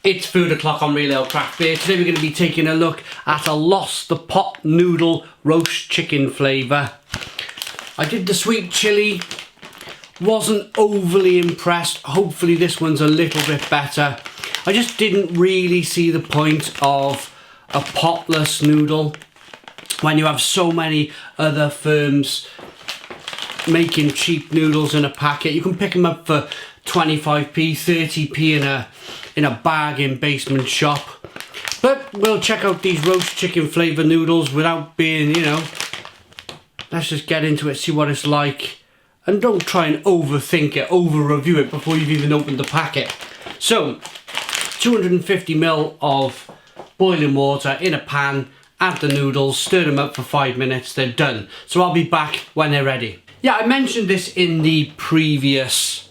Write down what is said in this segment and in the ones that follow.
It's food o'clock on Real Ale Craft Beer. Today we're going to be taking a look at a Lost the pot noodle roast chicken flavour. I did the sweet chilli, wasn't overly impressed. Hopefully this one's a little bit better. I just didn't really see the point of a potless noodle when you have so many other firms making cheap noodles in a packet. You can pick them up for 25p, 30p in a bargain basement shop. But we'll check out these roast chicken flavour noodles without being, let's just get into it, see what it's like. And don't try and overthink it, over-review it before you've even opened the packet. So, 250ml of boiling water in a pan, add the noodles, stir them up for 5 minutes, they're done. So I'll be back when they're ready. Yeah, I mentioned this in the previous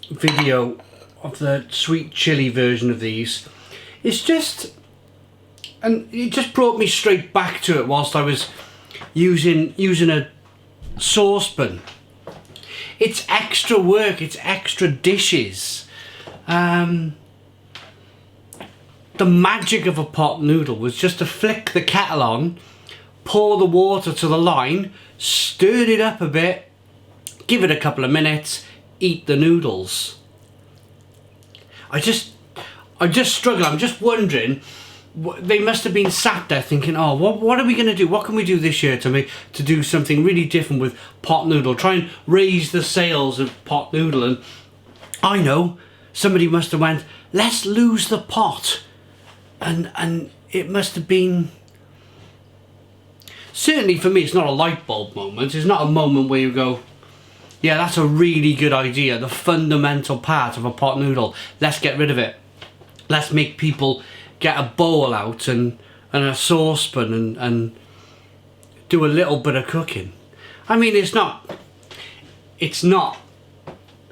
video of the sweet chili version of these. It's just, and it just brought me straight back to it whilst I was using a saucepan. It's extra work, it's extra dishes. The magic of a pot noodle was just to flick the kettle on, pour the water to the line, stir it up a bit, give it a couple of minutes, eat the noodles. I just struggle. I'm just wondering, they must have been sat there thinking, oh, what are we going to do? What can we do this year to do something really different with pot noodle? Try and raise the sales of pot noodle. And I know, somebody must have went, let's lose the pot. And it must have been, certainly for me, it's not a light bulb moment. It's not a moment where you go, yeah, that's a really good idea. The fundamental part of a pot noodle. Let's get rid of it. Let's make people get a bowl out and a saucepan and do a little bit of cooking. I mean, it's not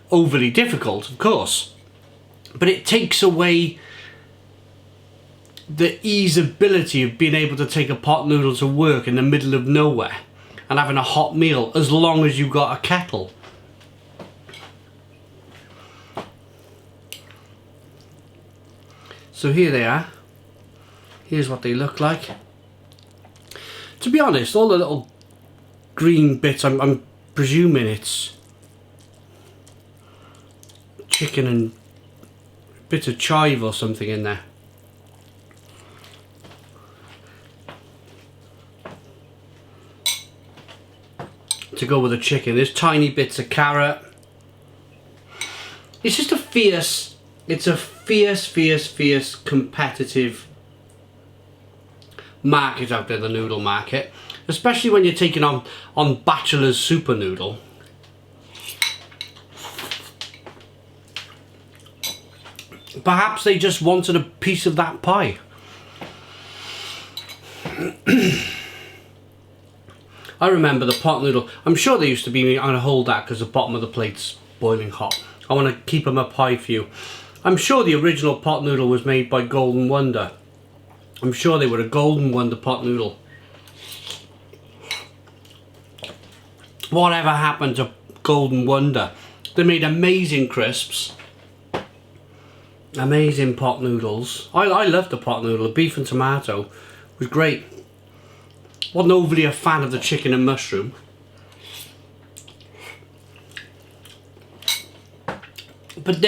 overly difficult, of course, but it takes away the easeability of being able to take a pot noodle to work in the middle of nowhere and having a hot meal as long as you've got a kettle. So here they are. Here's what they look like. To be honest, all the little green bits, I'm presuming it's chicken and bits of chive or something in there. To go with the chicken. There's tiny bits of carrot. It's just a fierce competitive market out there, the noodle market, especially when you're taking on Bachelor's Super Noodle. Perhaps they just wanted a piece of that pie. I remember the pot noodle. I'm sure they used to be, I'm going to hold that because the bottom of the plate's boiling hot. I want to keep them up high for you. I'm sure the original pot noodle was made by Golden Wonder. I'm sure they were a Golden Wonder pot noodle. Whatever happened to Golden Wonder? They made amazing crisps. Amazing pot noodles. I loved the pot noodle. The beef and tomato was great. Wasn't overly a fan of the chicken and mushroom. But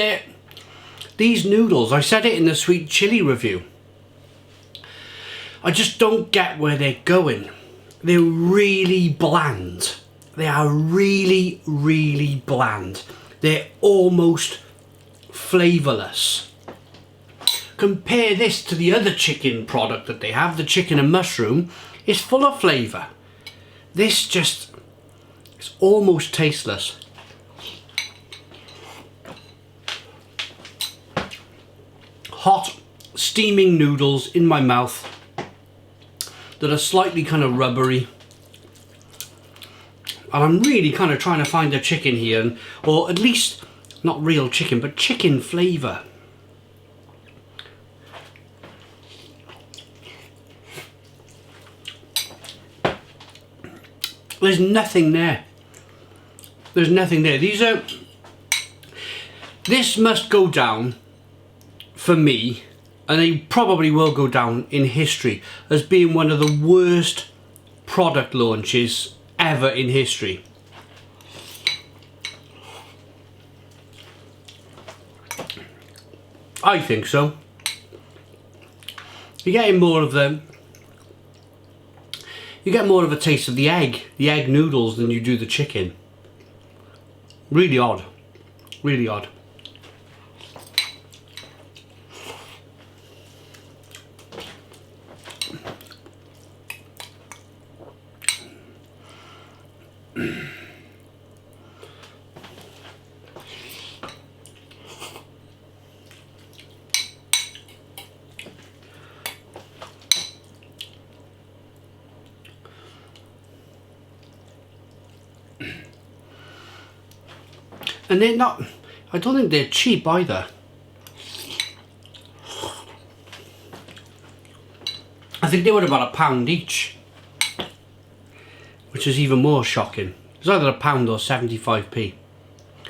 these noodles, I said it in the sweet chili review, I just don't get where they're going. They're really bland. They are really, really bland. They're almost flavourless. Compare this to the other chicken product that they have, the chicken and mushroom. It's full of flavour. This just, it's almost tasteless. Hot, steaming noodles in my mouth that are slightly kind of rubbery. And I'm really kind of trying to find a chicken here, or at least not real chicken, but chicken flavour. There's nothing there. There's nothing there. This must go down, for me, and they probably will go down in history as being one of the worst product launches ever in history. I think so. You're getting more of them. You get more of a taste of the egg noodles than you do the chicken. Really odd. Really odd. And they're not, I don't think they're cheap either. I think they were about £1 each, which is even more shocking. It's either £1 or 75p.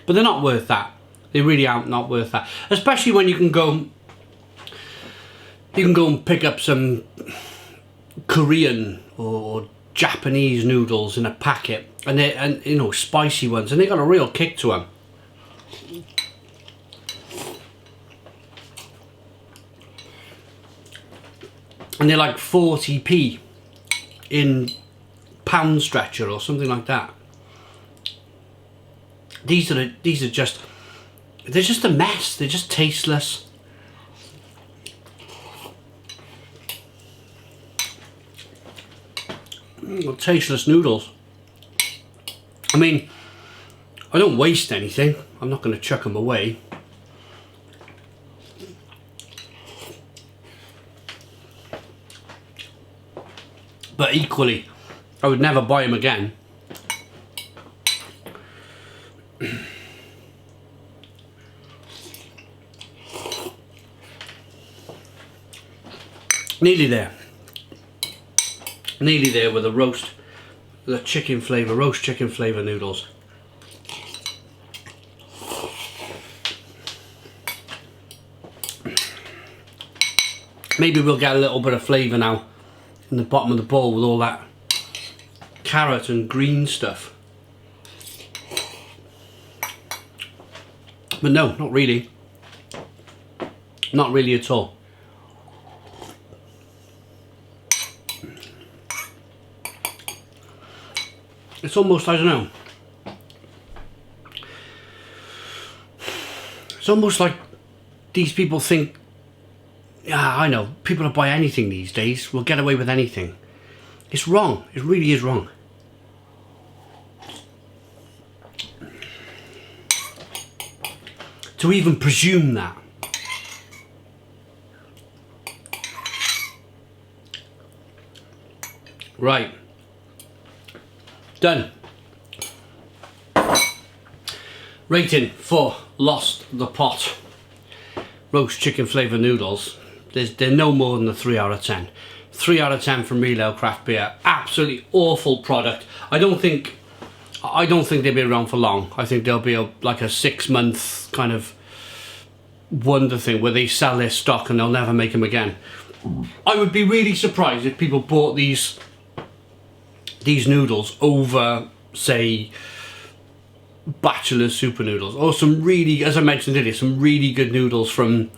But they're not worth that. They really are not worth that. Especially when you can go and pick up some Korean or Japanese noodles in a packet, and you know, spicy ones, and they got a real kick to them. And they're like 40p in pound stretcher or something like that. These are just, they're just a mess. They're just tasteless. Tasteless noodles. I mean, I don't waste anything. I'm not going to chuck them away. But equally, I would never buy them again. Nearly there. Nearly there with the roast chicken flavour noodles. Maybe we'll get a little bit of flavour now in the bottom of the bowl with all that carrot and green stuff. But no, not really. Not really at all. It's almost, I don't know. It's almost like these people think, yeah, I know, people that buy anything these days will get away with anything. It's wrong. It really is wrong. To even presume that. Right. Done. Rating for Lost the Pot roast chicken flavour noodles. They're no more than a 3 out of 10. 3 out of 10 from Real Ale Craft Beer. Absolutely awful product. I don't think they'll be around for long. I think they'll be like a 6-month kind of wonder thing where they sell their stock and they'll never make them again. I would be really surprised if people bought these noodles over, say, Bachelor's Super Noodles, or some really, as I mentioned earlier, some really good noodles from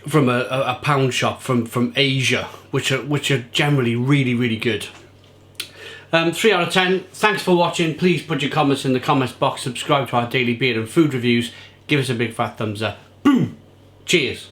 a pound shop from Asia, which are generally really good. 3 out of 10. Thanks for watching. Please put your comments in the comments box. Subscribe to our daily beer and food reviews. Give us a big fat thumbs up. Boom. Cheers.